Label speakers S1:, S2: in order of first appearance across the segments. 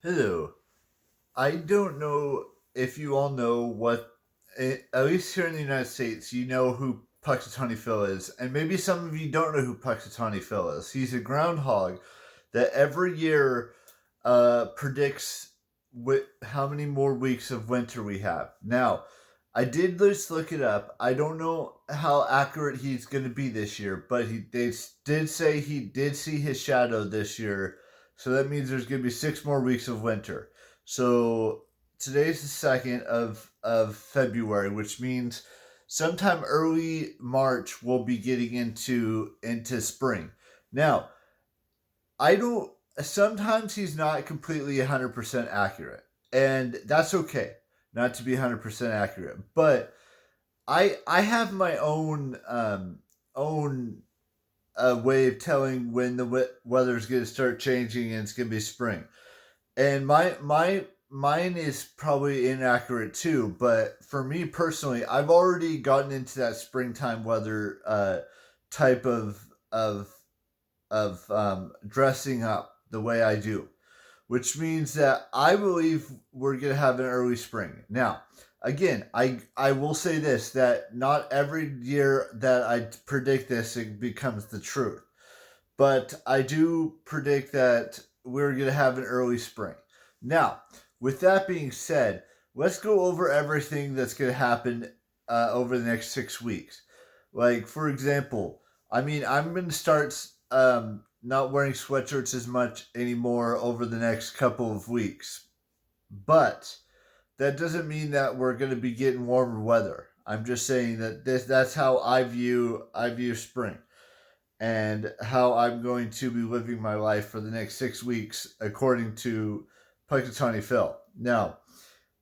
S1: Hello. I don't know if you all know at least here in the United States, you know who Puxatawny Phil is, and maybe some of you don't know who Puxatawny Phil is. He's a groundhog that every year predicts how many more weeks of winter we have. Now, I did just look it up. I don't know how accurate he's going to be this year, but they did say he did see his shadow this year, so that means there's going to be 6 more weeks of winter. So today's the 2nd of February, which means sometime early March we'll be getting into spring. Now, I don't. Sometimes he's not completely 100% accurate, and that's okay not to be 100% accurate. But I have my own way of telling when the weather's going to start changing and it's going to be spring. And mine is probably inaccurate too, but for me personally, I've already gotten into that springtime weather type of dressing up the way I do, which means that I believe we're gonna have an early spring. Now, again, I will say this, that not every year that I predict this it becomes the truth, but I do predict that we're going to have an early spring. Now, with that being said, let's go over everything that's going to happen over the next 6 weeks. Like, for example, I'm going to start not wearing sweatshirts as much anymore over the next couple of weeks, but that doesn't mean that we're going to be getting warmer weather. I'm just saying that that's how I view spring and how I'm going to be living my life for the next 6 weeks, according to Punxsutawney Phil. Now,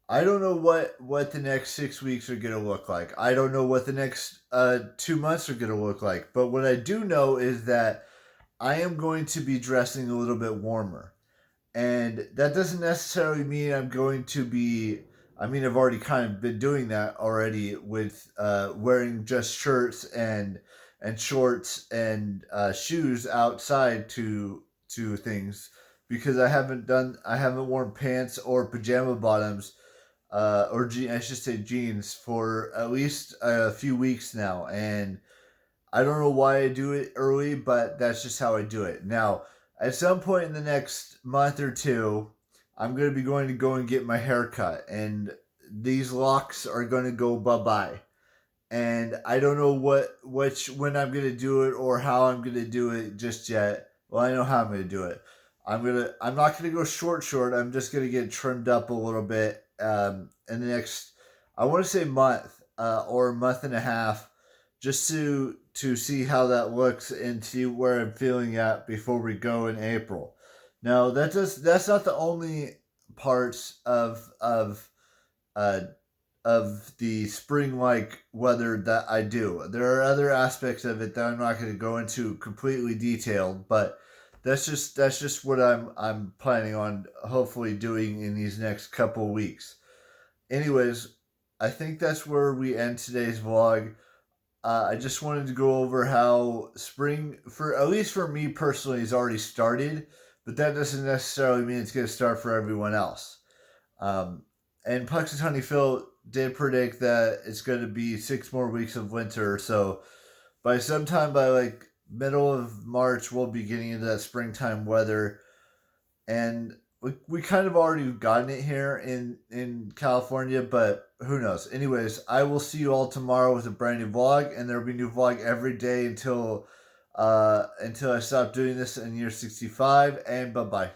S1: I don't know what the next 6 weeks are going to look like. I don't know what the next 2 months are going to look like. But what I do know is that I am going to be dressing a little bit warmer. And that doesn't necessarily mean I'm going to be. I mean, I've already kind of been doing that already with wearing just shirts and shorts and shoes outside to things because I haven't worn pants or pajama bottoms I should say jeans for at least a few weeks now, and I don't know why I do it early, but that's just how I do it. Now, at some point in the next month or two, I'm going to be going to go and get my hair cut, and these locks are going to go bye bye. And I don't know when I'm going to do it or how I'm going to do it just yet. Well, I know how I'm going to do it. I'm not going to go short. I'm just going to get trimmed up a little bit in the next, I want to say month or a month and a half, just to see how that looks and see where I'm feeling at before we go in April. Now that's not the only parts uh, of the spring like weather that I do. There are other aspects of it that I'm not going to go into completely detailed, but that's just what I'm planning on hopefully doing in these next couple weeks. Anyways, I think that's where we end today's vlog. I just wanted to go over how spring, for at least for me personally, has already started, but that doesn't necessarily mean it's going to start for everyone else. Um, and Punxsutawney Phil did predict that it's going to be 6 more weeks of winter, so by like middle of March, we'll be getting into that springtime weather, and we kind of already gotten it here in California, but who knows? Anyways, I will see you all tomorrow with a brand new vlog, and there will be a new vlog every day until I stop doing this in year 65. And bye bye.